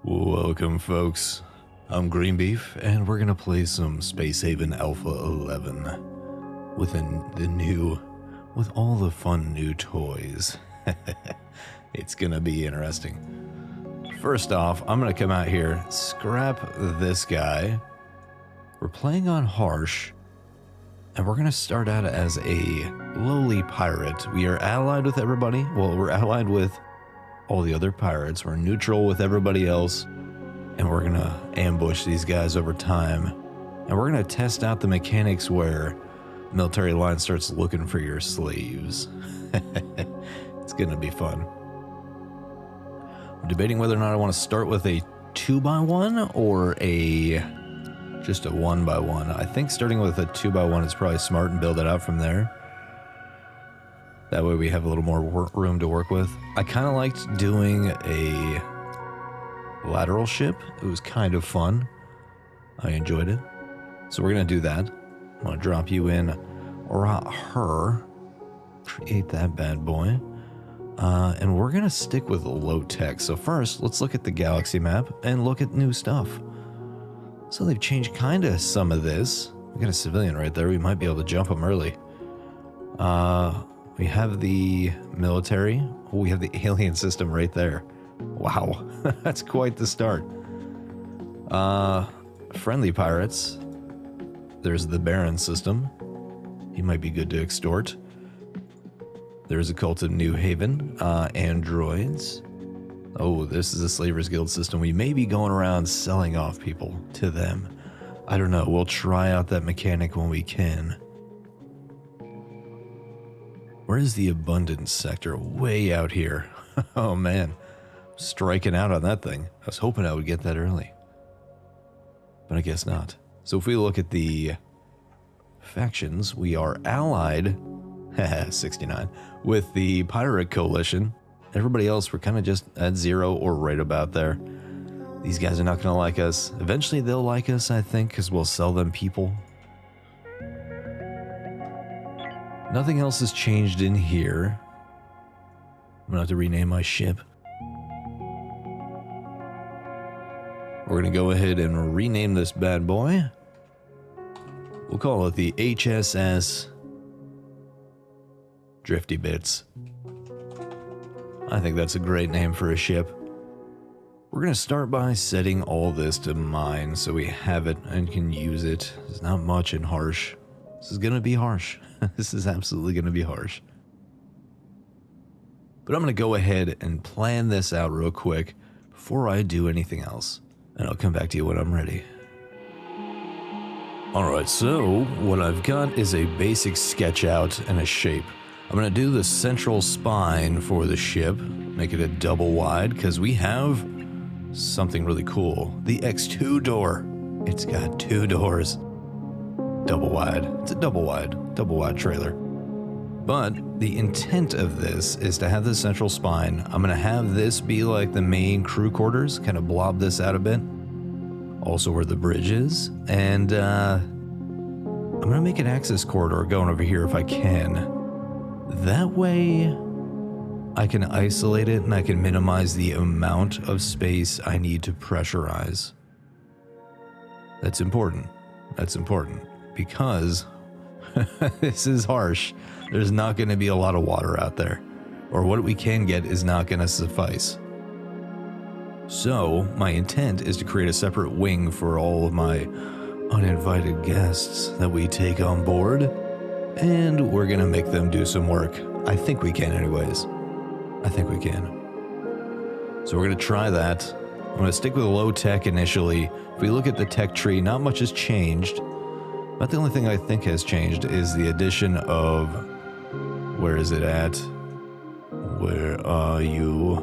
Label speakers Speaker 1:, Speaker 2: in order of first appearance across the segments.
Speaker 1: Welcome, folks. I'm Green Beef, and we're gonna play some Space Haven Alpha 11 with all the fun new toys. It's gonna be interesting. First off, I'm gonna come out here, scrap this guy. We're playing on Harsh, and we're gonna start out as a lowly pirate. We are allied with everybody. Well, we're allied with all the other pirates. We're neutral with everybody else, and we're gonna ambush these guys over time. And we're gonna test out the mechanics where military line starts looking for your slaves. It's gonna be fun. I'm debating whether or not I want to start with a 2x1 or just a 1x1. I think starting with a 2x1 is probably smart and build it out from there. That way we have a little more room to work with. I kind of liked doing a lateral ship. It was kind of fun. I enjoyed it. So we're going to do that. I'm going to drop you in, or her. Create that bad boy. And we're going to stick with low tech. So first, let's look at the galaxy map and look at new stuff. So they've changed kind of some of this. We got a civilian right there. We might be able to jump them early. We have the military. Oh, we have the alien system right there. Wow, that's quite the start. Friendly pirates. There's the Baron system. He might be good to extort. There's a cult of New Haven. Androids. Oh, this is a Slavers Guild system. We may be going around selling off people to them. I don't know. We'll try out that mechanic when we can. Where's the abundance sector? Way out here. Oh man, striking out on that thing. I was hoping I would get that early, but I guess not. So if we look at the factions, we are allied, 69, with the Pirate Coalition. Everybody else, we're kind of just at 0 or right about there. These guys are not going to like us. Eventually they'll like us, I think, because we'll sell them people. Nothing else has changed in here. I'm gonna have to rename my ship. We're gonna go ahead and rename this bad boy. We'll call it the HSS Drifty Bits. I think that's a great name for a ship. We're gonna start by setting all this to mine so we have it and can use it. There's not much in Harsh. This is gonna be harsh. This is absolutely gonna be harsh. But I'm gonna go ahead and plan this out real quick before I do anything else. And I'll come back to you when I'm ready. Alright, so what I've got is a basic sketch out and a shape. I'm gonna do the central spine for the ship, make it a double wide, because we have something really cool. The X2 door. It's got 2 doors. Double wide. It's a double wide trailer. But the intent of this is to have the central spine. I'm going to have this be like the main crew quarters, kind of blob this out a bit. Also where the bridge is. And I'm going to make an access corridor going over here if I can. That way I can isolate it and I can minimize the amount of space I need to pressurize. That's important. That's important. Because this is harsh. There's not going to be a lot of water out there, or what we can get is not going to suffice. So my intent is to create a separate wing for all of my uninvited guests that we take on board, and we're going to make them do some work. I think we can anyways. I think we can. So we're going to try that. I'm going to stick with low tech initially. If we look at the tech tree, not much has changed. But the only thing I think has changed is the addition of, where is it at? Where are you?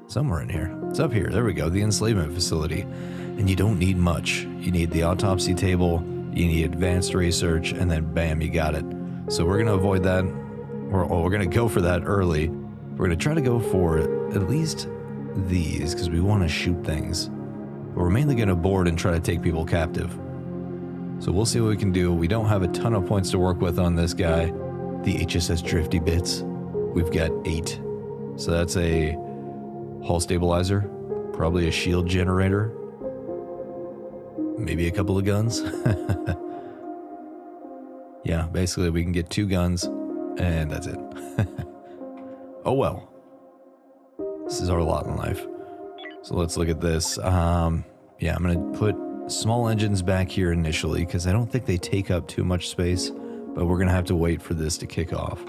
Speaker 1: Somewhere in here. It's up here. There we go. The enslavement facility. And you don't need much. You need the autopsy table, you need advanced research, and then bam, you got it. So we're going to avoid that. We're going to go for that early. We're going to try to go for at least these, because we want to shoot things. But we're mainly going to board and try to take people captive. So we'll see what we can do. We don't have a ton of points to work with on this guy. The HSS Drifty Bits. We've got 8. So that's a Hull stabilizer, probably a shield generator, maybe a couple of guns. Yeah, basically we can get 2 guns, and that's it. Oh well. This is our lot in life. So let's look at this. Yeah, I'm going to put small engines back here initially because I don't think they take up too much space, but we're going to have to wait for this to kick off.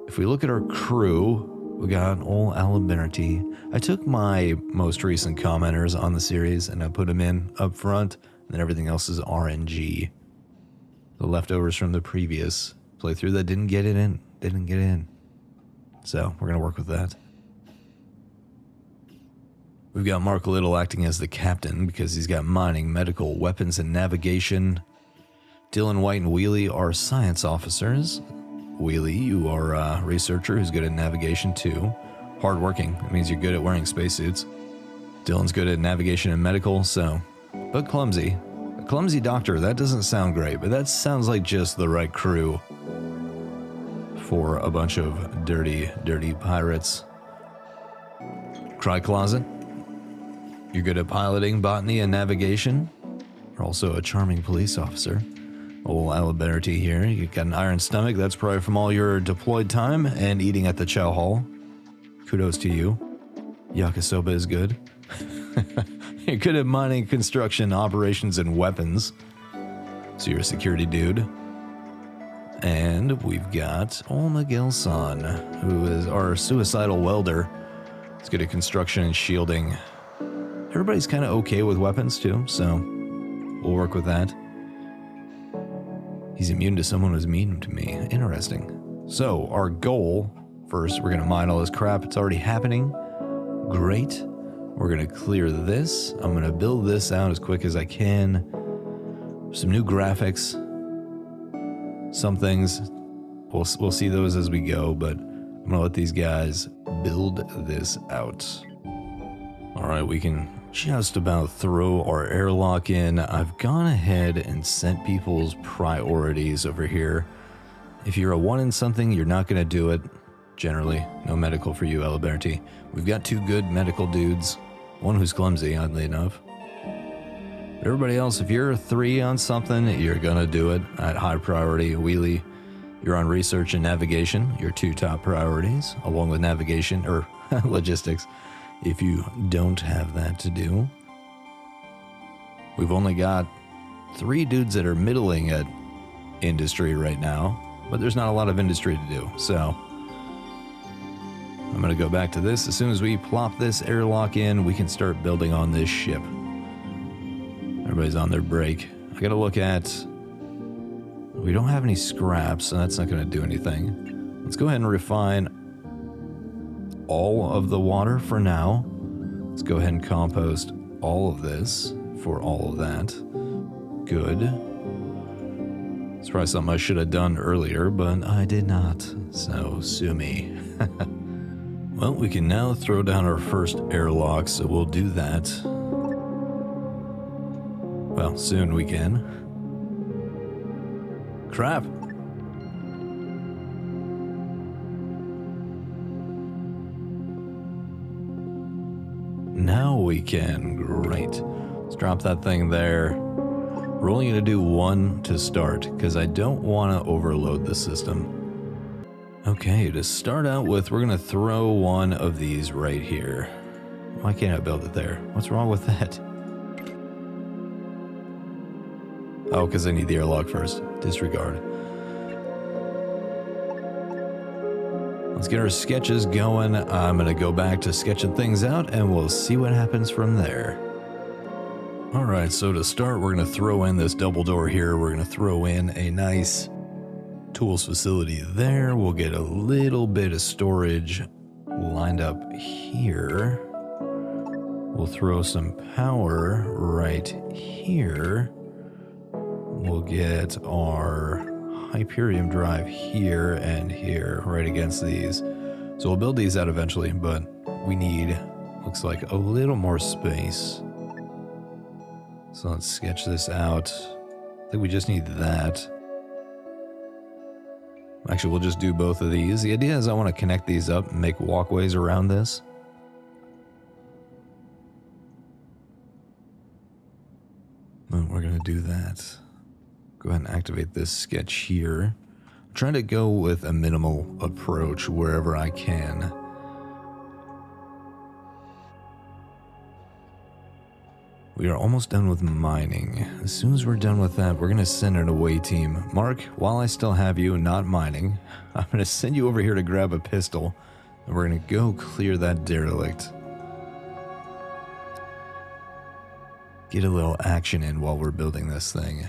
Speaker 1: If we look at our crew, we got old Aliberti. I took my most recent commenters on the series and I put them in up front, and then everything else is RNG. The leftovers from the previous playthrough that didn't get in. So we're going to work with that. We've got Mark Little acting as the captain because he's got mining, medical, weapons, and navigation. Dylan White and Wheelie are science officers. Wheelie, you are a researcher who's good at navigation too. Hardworking, that means you're good at wearing spacesuits. Dylan's good at navigation and medical, but clumsy. A clumsy doctor, that doesn't sound great, but that sounds like just the right crew for a bunch of dirty pirates. Cry Closet, you're good at piloting, botany, and navigation. You're also a charming police officer. Old Aliberti here, you've got an iron stomach, that's probably from all your deployed time and eating at the chow hall. Kudos to you. Yakisoba is good. You're good at mining, construction, operations, and weapons. So you're a security dude. And we've got old Miguel-san, who is our suicidal welder. He's good at construction and shielding. Everybody's kind of okay with weapons too, so we'll work with that. He's immune to someone who's mean to me. Interesting. So our goal, first, we're going to mine all this crap. It's already happening. Great. We're going to clear this. I'm going to build this out as quick as I can. Some new graphics. Some things, we'll see those as we go, but I'm going to let these guys build this out. All right, we can just about throw our airlock in. I've gone ahead and sent people's priorities over here. If you're a 1 in something, you're not going to do it. Generally, no medical for you, Aliberti. We've got 2 good medical dudes. One who's clumsy, oddly enough. But everybody else, if you're a 3 on something, you're going to do it at high priority. Wheelie, you're on research and navigation, your 2 top priorities, along with navigation or logistics. If you don't have that to do, we've only got 3 dudes that are middling at industry right now, but there's not a lot of industry to do. So I'm going to go back to this. As soon as we plop this airlock in, we can start building on this ship. Everybody's on their break. I got to look at, we don't have any scraps, so that's not going to do anything. Let's go ahead and refine all of the water for now. Let's go ahead and compost all of this for all of that. Good. It's probably something I should have done earlier, but I did not, so sue me. Well, we can now throw down our first airlock, so we'll do that. Well, soon we can. Crap. Now we can. Great. Let's drop that thing there. We're only going to do 1 to start because I don't want to overload the system. Okay, to start out with, we're going to throw 1 of these right here. Why can't I build it there? What's wrong with that? Oh, because I need the airlock first. Disregard. Let's get our sketches going. I'm going to go back to sketching things out, and we'll see what happens from there. All right, so to start, we're going to throw in this double door here. We're going to throw in a nice tools facility there. We'll get a little bit of storage lined up here. We'll throw some power right here. We'll get our Hyperium drive here and here, right against these. So we'll build these out eventually, but we need, looks like, a little more space. So let's sketch this out. I think we just need that. Actually, we'll just do both of these. The idea is I want to connect these up and make walkways around this. we're going to do that. Go ahead and activate this sketch here. I'm trying to go with a minimal approach wherever I can. We are almost done with mining. As soon as we're done with that, we're going to send an away team. Mark, while I still have you not mining, I'm going to send you over here to grab a pistol, and we're going to go clear that derelict. Get a little action in while we're building this thing.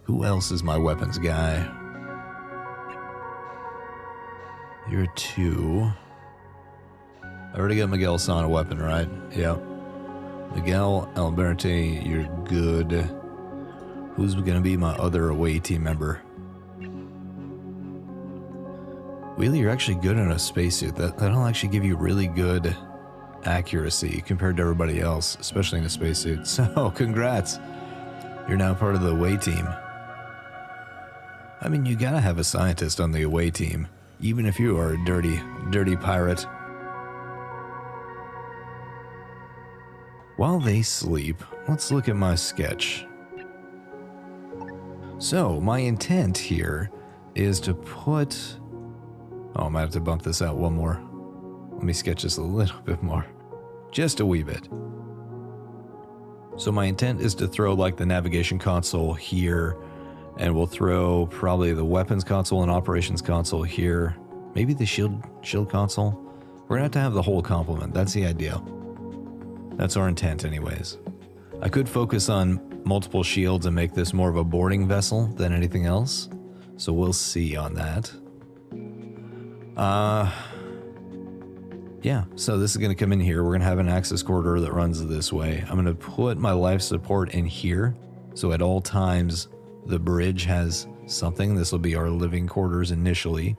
Speaker 1: Who else is my weapons guy? You're 2. I already got Miguel San a weapon, right? Yep. Miguel Alberti, you're good. Who's going to be my other away team member? Wheelie, you're actually good in a spacesuit. That'll actually give you really good accuracy compared to everybody else, especially in a spacesuit. So, congrats. You're now part of the away team. I mean, you gotta have a scientist on the away team, even if you are a dirty pirate. While they sleep, let's look at my sketch. So, my intent here is to put... Oh, I might have to bump this out one more. Let me sketch this a little bit more. Just a wee bit. So my intent is to throw like the navigation console here, and we'll throw probably the weapons console and operations console here. Maybe the shield console. We're gonna have to have the whole complement. That's the idea. That's our intent anyways. I could focus on multiple shields and make this more of a boarding vessel than anything else. So we'll see on that. Yeah, so this is going to come in here. We're going to have an access corridor that runs this way. I'm going to put my life support in here. So at all times, the bridge has something. This will be our living quarters initially.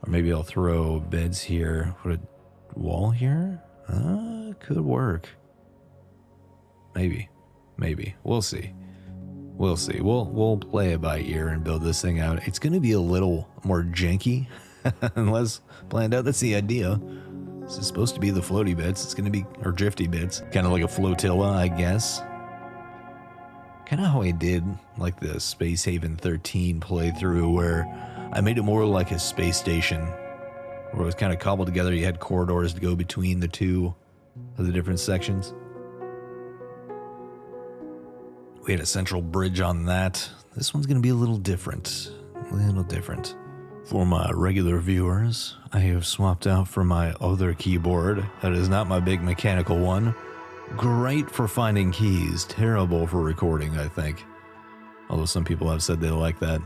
Speaker 1: Or maybe I'll throw beds here. Put a wall here? Could work. Maybe. We'll see. We'll play it by ear and build this thing out. It's going to be a little more janky and less planned out. That's the idea. This is supposed to be the floaty bits. It's going to be, or drifty bits. Kind of like a flotilla, I guess. Kind of how I did like the Space Haven 13 playthrough, where I made it more like a space station, where it was kind of cobbled together. You had corridors to go between the two of the different sections. We had a central bridge on that. This one's going to be a little different. For my regular viewers, I have swapped out for my other keyboard. That is not my big mechanical one. Great for finding keys. Terrible for recording, I think. Although some people have said they like that.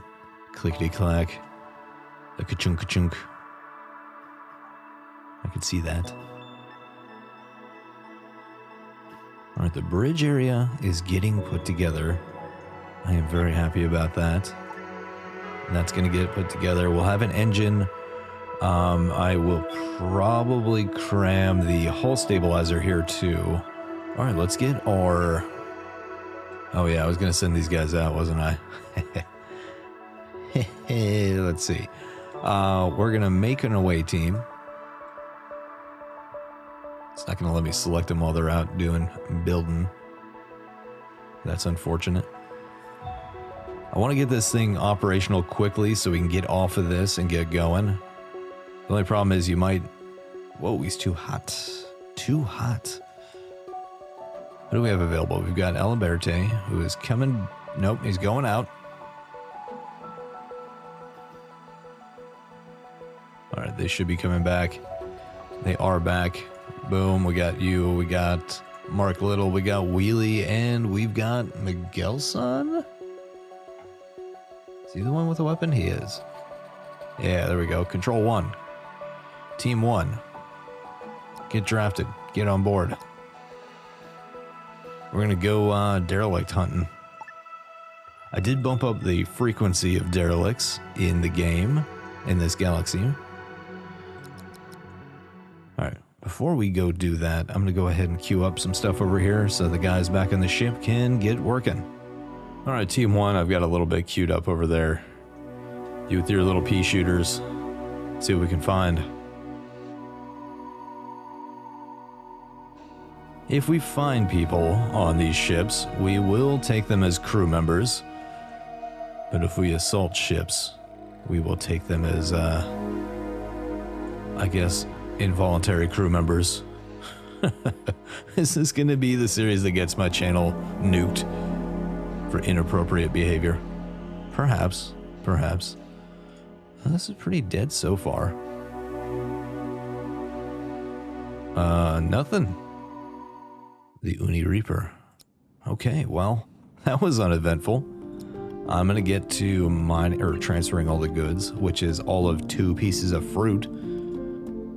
Speaker 1: Clickety-clack. The ka-chunk-ka-chunk. I could see that. Alright, the bridge area is getting put together. I am very happy about that. And that's going to get put together. We'll have an engine. I will probably cram the hull stabilizer here too. Alright, let's get our... Oh yeah, I was going to send these guys out, wasn't I? Let's see. We're going to make an away team. It's not going to let me select them while they're out building. That's unfortunate. I want to get this thing operational quickly so we can get off of this and get going. The only problem is you might... Whoa, he's too hot. Too hot. What do we have available? We've got Aliberte, who is coming... Nope, he's going out. Alright, they should be coming back. They are back. Boom, we got you, we got Mark Little, we got Wheelie, and we've got Miguel-san? Is he the one with the weapon? He is. Yeah, there we go. Control 1. Team 1. Get drafted. Get on board. We're going to go derelict hunting. I did bump up the frequency of derelicts in the game, in this galaxy. Alright, before we go do that, I'm going to go ahead and queue up some stuff over here so the guys back on the ship can get working. Alright, Team 1, I've got a little bit queued up over there. You with your little pea shooters. See what we can find. If we find people on these ships, we will take them as crew members. But if we assault ships, we will take them as, I guess, involuntary crew members. Is this going to be the series that gets my channel nuked for inappropriate behavior? Perhaps, perhaps. This is pretty dead so far. Nothing. The Uni Reaper. Okay, well, that was uneventful. I'm gonna get to transferring all the goods, which is all of 2 pieces of fruit.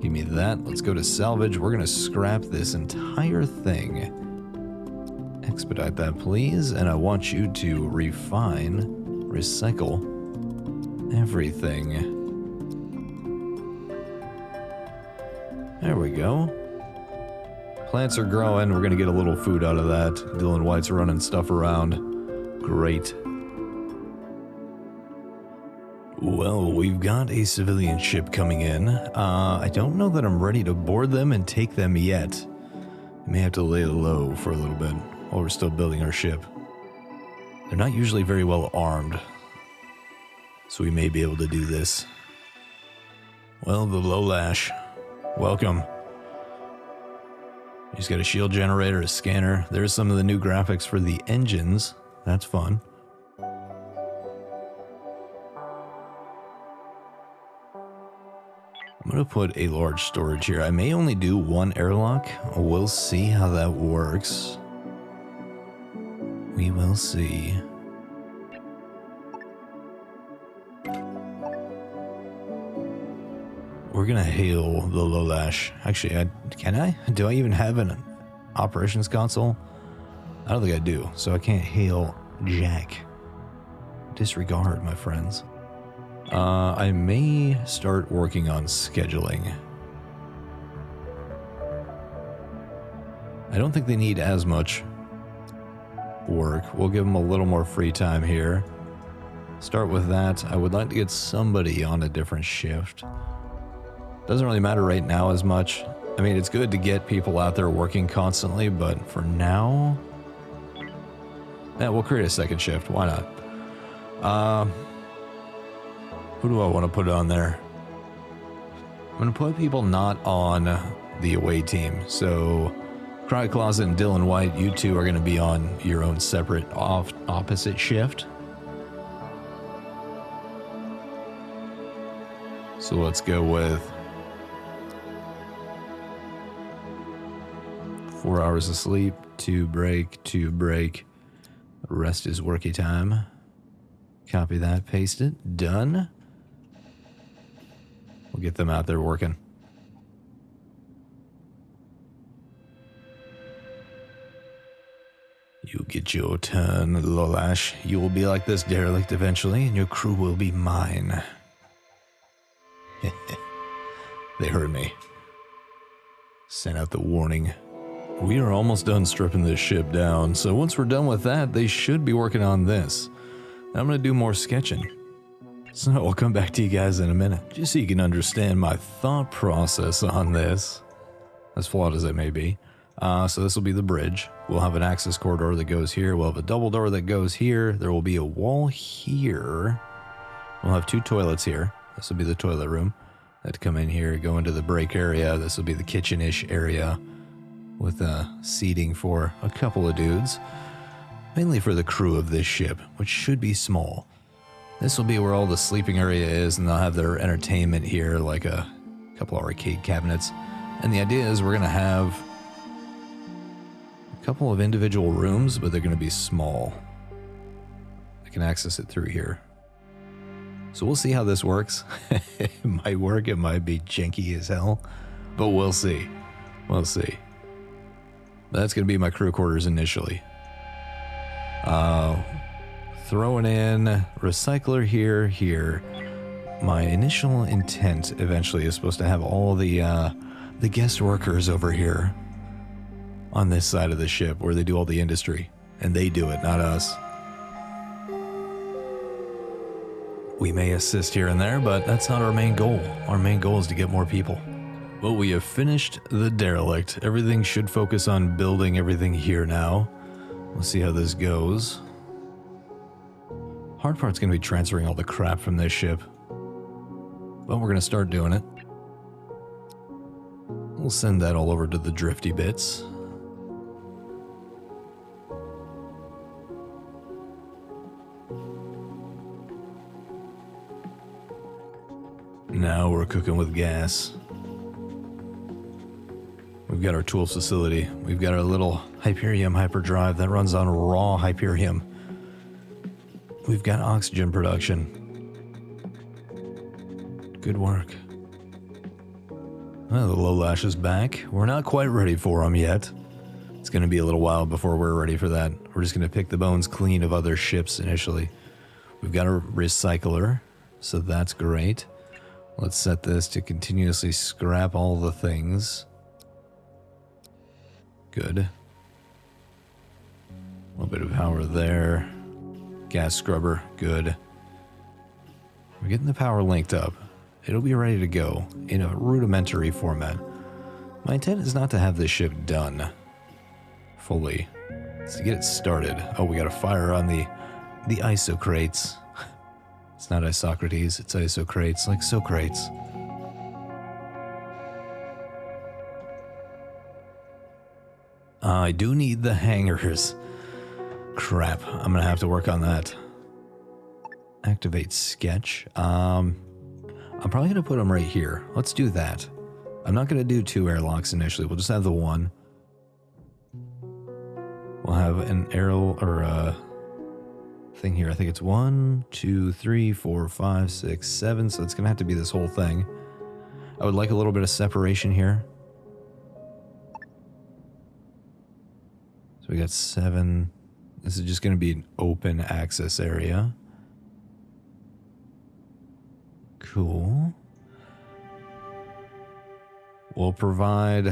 Speaker 1: Give me that. Let's go to salvage. We're gonna scrap this entire thing. Expedite that, please. And I want you to refine, recycle everything. There we go. Plants are growing. We're going to get a little food out of that. Dylan White's running stuff around. Great. Well, we've got a civilian ship coming in. I don't know that I'm ready to board them and take them yet. I may have to lay low for a little bit while we're still building our ship. They're not usually very well armed, so we may be able to do this. Well, the Lolash. Welcome. He's got a shield generator, a scanner. There's some of the new graphics for the engines. That's fun. I'm going to put a large storage here. I may only do 1 airlock. We'll see how that works. We will see. We're gonna hail the Lolash. Actually, can I? Do I even have an operations console? I don't think I do, so I can't hail Jack. Disregard, my friends. I may start working on scheduling. I don't think they need as much work. We'll give them a little more free time here. Start with that. I would like to get somebody on a different shift. Doesn't really matter right now as much. I mean, it's good to get people out there working constantly, but for now, yeah, we'll create a second shift. Why not? Who do I want to put on there? I'm going to put people not on the away team. So, Cry Closet and Dylan White, you two are going to be on your own separate opposite shift. So let's go with 4 hours of sleep, 2 break, 2 break. The rest is worky time. Copy that, paste it, done. We'll get them out there working. You get your turn, Lolash. You will be like this derelict eventually, and your crew will be mine. They heard me. Sent out the warning. We are almost done stripping this ship down, so once we're done with that, they should be working on this. I'm going to do more sketching. So I'll come back to you guys in a minute, just so you can understand my thought process on this, as flawed as it may be. So this will be the bridge. We'll have an access corridor that goes here. We'll have a double door that goes here. There will be a wall here. We'll have 2 toilets here. This will be the toilet room. That come in here, go into the break area. This will be the kitchen-ish area with seating for a couple of dudes. Mainly for the crew of this ship, which should be small. This will be where all the sleeping area is, and they'll have their entertainment here, like a couple of arcade cabinets. And the idea is we're going to have a couple of individual rooms, but they're going to be small. I can access it through here. So we'll see how this works. It might work, it might be janky as hell, but we'll see. We'll see. That's going to be my crew quarters initially. Throwing in recycler here. My initial intent eventually is supposed to have all the guest workers over here on this side of the ship where they do all the industry, and they do it, not us. We may assist here and there, but that's not our main goal. Our main goal is to get more people. Well, we have finished the derelict. Everything should focus on building everything here now. We'll see how this goes. Hard part's going to be transferring all the crap from this ship. But we're going to start doing it. We'll send that all over to the Drifty bits. Now we're cooking with gas. We've got our tools facility. We've got our little Hyperium hyperdrive that runs on raw Hyperium. We've got oxygen production. Good work. Well, the low lash is back. We're not quite ready for them yet. It's going to be a little while before we're ready for that. We're just going to pick the bones clean of other ships initially. We've got a recycler, so that's great. Let's set this to continuously scrap all the things. Good. A little bit of power there. Gas scrubber, good. We're getting the power linked up. It'll be ready to go in a rudimentary format. My intent is not to have this ship done fully. It's to get it started. Oh, we got a fire on the isocrates. It's not Isocrates, it's isocrates, like Socrates. I do need the hangers. Crap, I'm gonna have to work on that. Activate sketch. I'm probably gonna put them right here. Let's do that. I'm not gonna do 2 airlocks initially. We'll just have the one. We'll have an arrow or a thing here. I think it's 1, 2, 3, 4, 5, 6, 7. So it's gonna have to be this whole thing. I would like a little bit of separation here. So we got 7. This is just going to be an open access area. Cool. We'll provide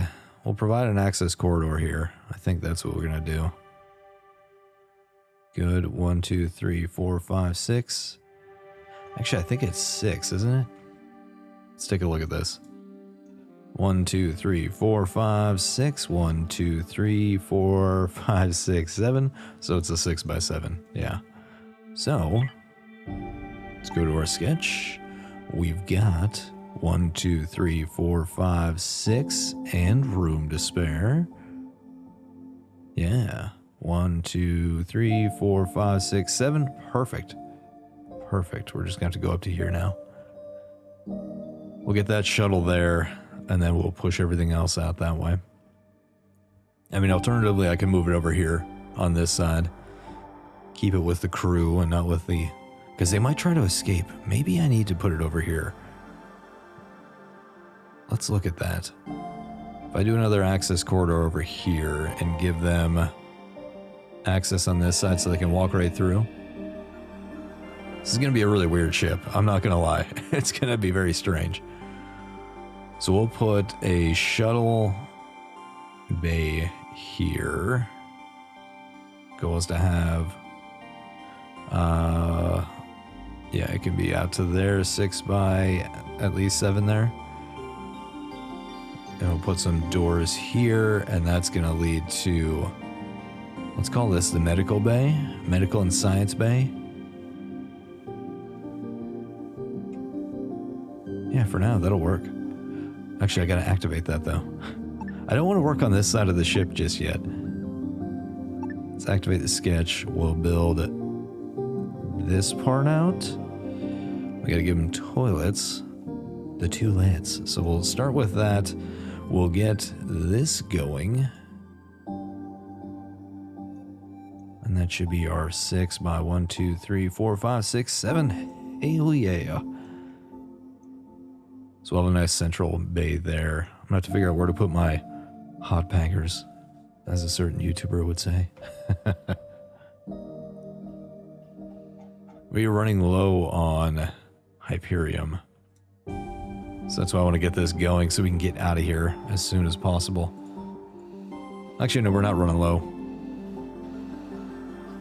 Speaker 1: an access corridor here. I think that's what we're going to do. Good. 1, 2, 3, 4, 5, 6. Actually, I think it's 6, isn't it? Let's take a look at this. 1, 2, 3, 4, 5, 6. 1, 2, 3, 4, 5, 6, 7. So it's a 6 by 7. Yeah. So let's go to our sketch. We've got 1, 2, 3, 4, 5, 6, and room to spare. Yeah. 1, 2, 3, 4, 5, 6, 7. Perfect. Perfect. We're just gonna have to go up to here now. We'll get that shuttle there. And then we'll push everything else out that way. I mean, alternatively, I can move it over here on this side. Keep it with the crew and not with the... Because they might try to escape. Maybe I need to put it over here. Let's look at that. If I do another access corridor over here and give them access on this side so they can walk right through. This is going to be a really weird ship. I'm not going to lie. It's going to be very strange. So we'll put a shuttle bay here. Goal is to have, yeah, it can be out to there, 6 by at least 7 there. And we'll put some doors here, and that's going to lead to, let's call this the medical bay, medical and science bay. Yeah, for now, that'll work. Actually, I gotta activate that though. I don't want to work on this side of the ship just yet. Let's activate the sketch. We'll build this part out. We gotta give them toilets. The toilets. So we'll start with that. We'll get this going. And that should be our 6 by 1, 2, 3, 4, 5, 6, 7. Hell yeah. So we'll have a nice central bay there. I'm gonna have to figure out where to put my hot packers, as a certain YouTuber would say. We are running low on Hyperium. So that's why I want to get this going so we can get out of here as soon as possible. Actually, no, we're not running low.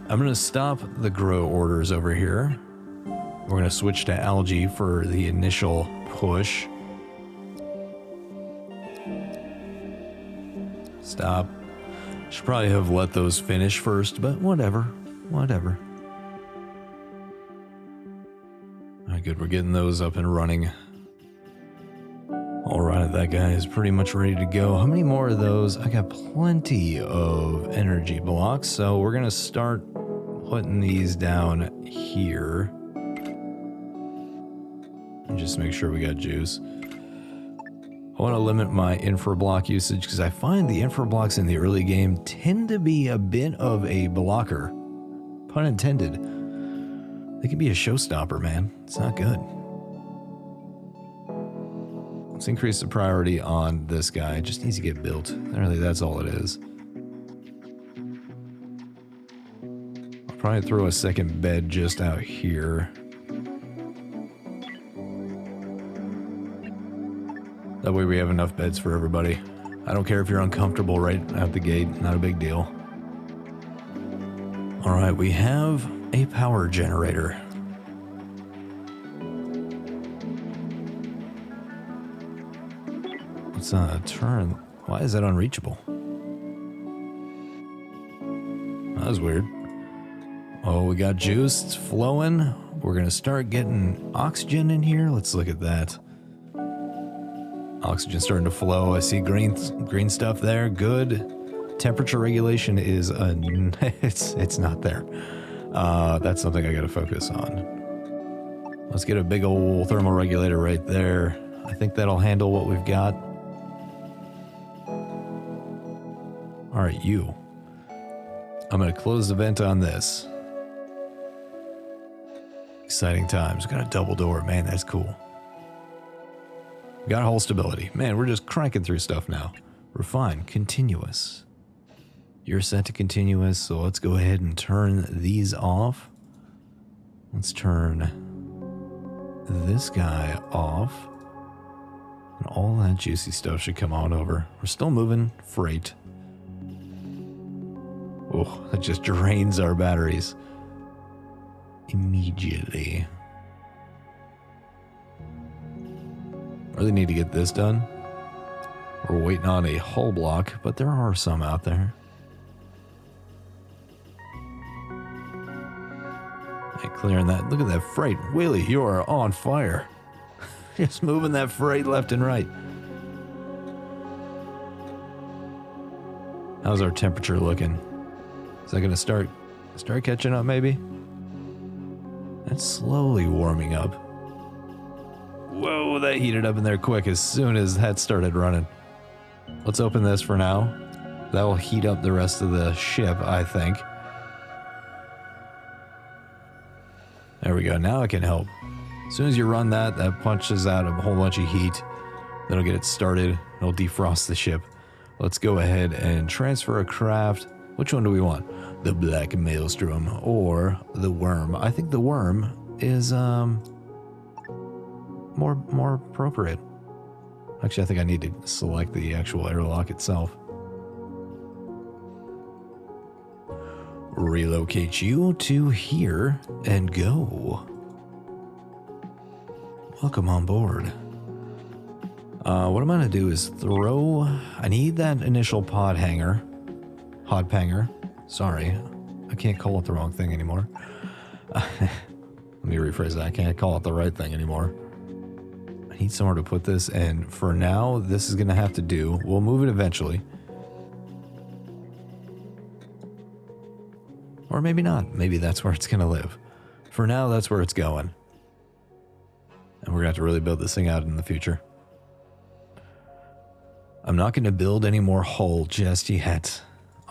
Speaker 1: I'm gonna stop the grow orders over here. We're gonna switch to algae for the initial push. Stop. Should probably have let those finish first, but whatever. Whatever. Alright, good. We're getting those up and running. Alright, that guy is pretty much ready to go. How many more of those? I got plenty of energy blocks, so we're going to start putting these down here. And just make sure we got juice. I want to limit my infra block usage because I find the infra blocks in the early game tend to be a bit of a blocker. Pun intended. They can be a showstopper, man. It's not good. Let's increase the priority on this guy. It just needs to get built. Really, that's all it is. I'll probably throw a second bed just out here. That way we have enough beds for everybody. I don't care if you're uncomfortable right out the gate. Not a big deal. Alright, we have a power generator. Let's turn. Why is that unreachable? That was weird. Oh, we got juice. It's flowing. We're going to start getting oxygen in here. Let's look at that. Oxygen starting to flow. I see green stuff there. Good. Temperature regulation is it's not there. That's something I got to focus on. Let's get a big old thermal regulator right there. I think that'll handle what we've got. All right, you. I'm going to close the vent on this. Exciting times. Got a double door. Man, that's cool. Got hull stability. Man, we're just cranking through stuff now. Refine. Continuous. You're set to continuous, so let's go ahead and turn these off. Let's turn this guy off. And all that juicy stuff should come on over. We're still moving freight. Oh, that just drains our batteries immediately. Really need to get this done. We're waiting on a hull block, but there are some out there. Hey, clearing that. Look at that freight. Willie, you are on fire. Just moving that freight left and right. How's our temperature looking? Is that going to start catching up maybe? That's slowly warming up. Whoa, that heated up in there quick as soon as that started running. Let's open this for now. That will heat up the rest of the ship, I think. There we go. Now it can help. As soon as you run that, that punches out a whole bunch of heat. That'll get it started. It'll defrost the ship. Let's go ahead and transfer a craft. Which one do we want? The Black Maelstrom or the Worm? I think the Worm is more appropriate. Actually, I think I need to select the actual airlock itself. Relocate you to here and go. Welcome on board. What I'm gonna do is throw. I need that initial pod hanger. Sorry, I can't call it the wrong thing anymore. Let me rephrase that. I can't call it the right thing anymore. I need somewhere to put this, and for now, this is gonna have to do. We'll move it eventually. Or maybe not. Maybe that's where it's gonna live. For now, that's where it's going. And we're gonna have to really build this thing out in the future. I'm not gonna build any more hull just yet.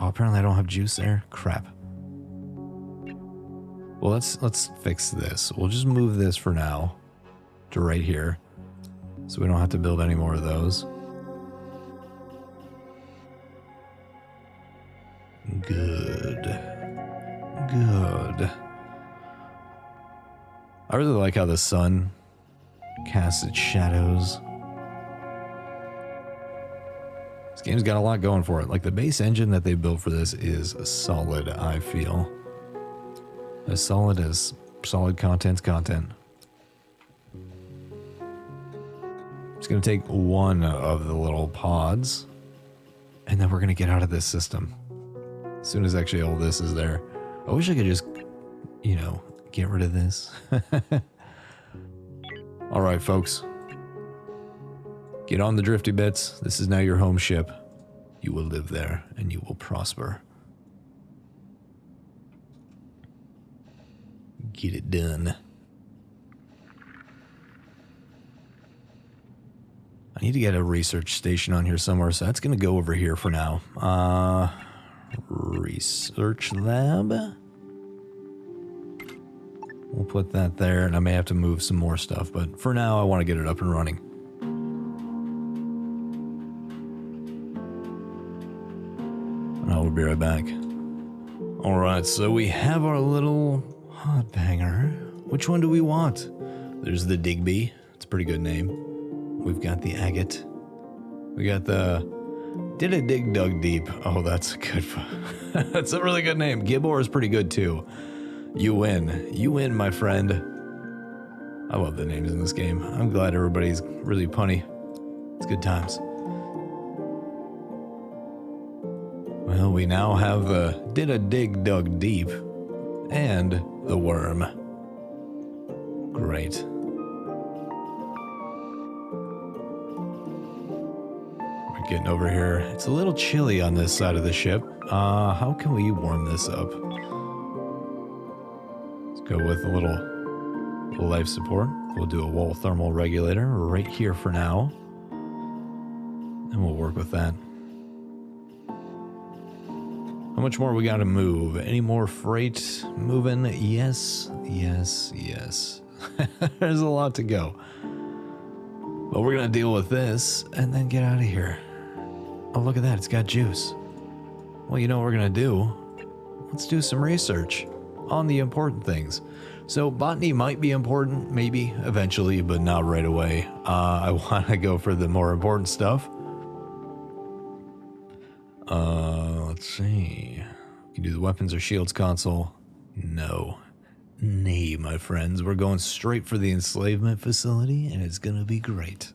Speaker 1: Oh, apparently I don't have juice there. Crap. Well, let's fix this. We'll just move this for now to right here, so we don't have to build any more of those. Good. Good. I really like how the sun casts its shadows. This game's got a lot going for it. Like, the base engine that they built for this is solid, I feel. As solid as solid content's content. Just gonna take one of the little pods And then we're going to get out of this system. As soon as actually all this is there. I wish I could just, get rid of this. All right, folks. Get on the Drifty bits. This is now your home ship. You will live there and you will prosper. Get it done. I need to get a research station on here somewhere, so that's going to go over here for now. Research lab. We'll put that there, and I may have to move some more stuff, but for now I want to get it up and running. I will be right back. Alright, so we have our little hot banger. Which one do we want? There's the Digby. It's a pretty good name. We've got the Agate. We got the Did a Dig Dug Deep. Oh, that's a good that's a really good name. Gibor is pretty good too. You win. You win, my friend. I love the names in this game. I'm glad everybody's really punny. It's good times. Well, we now have the Did a Dig Dug Deep and the Worm. Great. We're getting over here. It's a little chilly on this side of the ship. How can we warm this up? Let's go with a little life support. We'll do a wall thermal regulator right here for now. And we'll work with that. How much more we got to move? Any more freight moving? Yes, yes, yes. There's a lot to go. But we're going to deal with this and then get out of here. Oh, look at that. It's got juice. Well, you know what we're going to do? Let's do some research on the important things. So botany might be important, maybe, eventually, but not right away. I want to go for the more important stuff. Let's see. We can do the weapons or shields console. No. Nay, my friends. We're going straight for the enslavement facility, and it's gonna be great.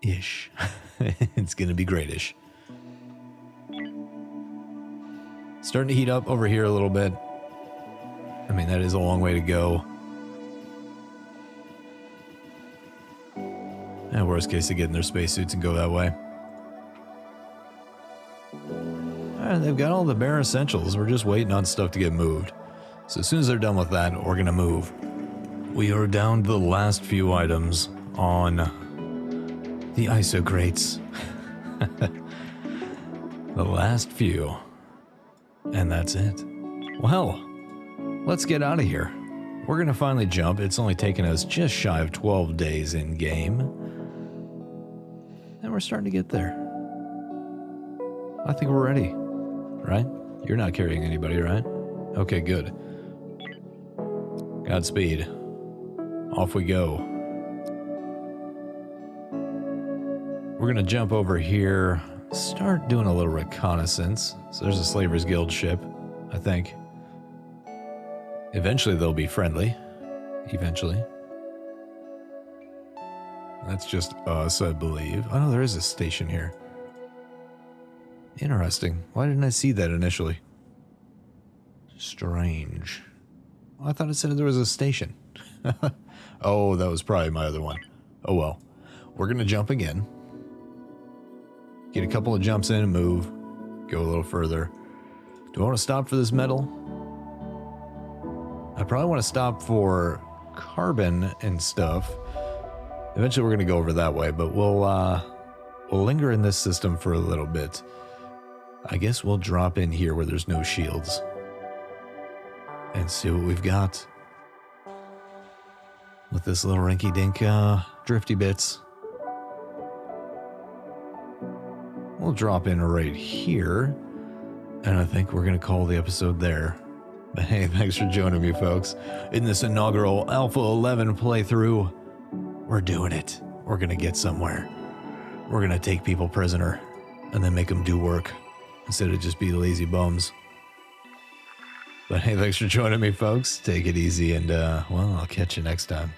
Speaker 1: Ish. It's gonna be great-ish. Starting to heat up over here a little bit. I mean, that is a long way to go. And worst case, they get in their spacesuits and go that way. They've got all the bare essentials. We're just waiting on stuff to get moved. So as soon as they're done with that, we're going to move. We are down to the last few items on the ISO crates. The last few. And that's it. Well, let's get out of here. We're going to finally jump. It's only taken us just shy of 12 days in game. And we're starting to get there. I think we're ready. Right? You're not carrying anybody, right? Okay, good. Godspeed. Off we go. We're gonna jump over here, start doing a little reconnaissance. So there's a Slavers Guild ship, I think. Eventually they'll be friendly. Eventually. That's just us, I believe. Oh no, there is a station here. Interesting. Why didn't I see that initially? Strange. I thought it said there was a station. Oh, that was probably my other one. Oh well. We're going to jump again. Get a couple of jumps in and move. Go a little further. Do I want to stop for this metal? I probably want to stop for carbon and stuff. Eventually we're going to go over that way, but we'll linger in this system for a little bit. I guess we'll drop in here where there's no shields and see what we've got with this little rinky-dink drifty bits. We'll drop in right here, and I think we're going to call the episode there. But hey, thanks for joining me, folks. In this inaugural Alpha 11 playthrough, we're doing it. We're going to get somewhere. We're going to take people prisoner and then make them do work. Instead of just be lazy bums. But hey, thanks for joining me, folks. Take it easy, and, well, I'll catch you next time.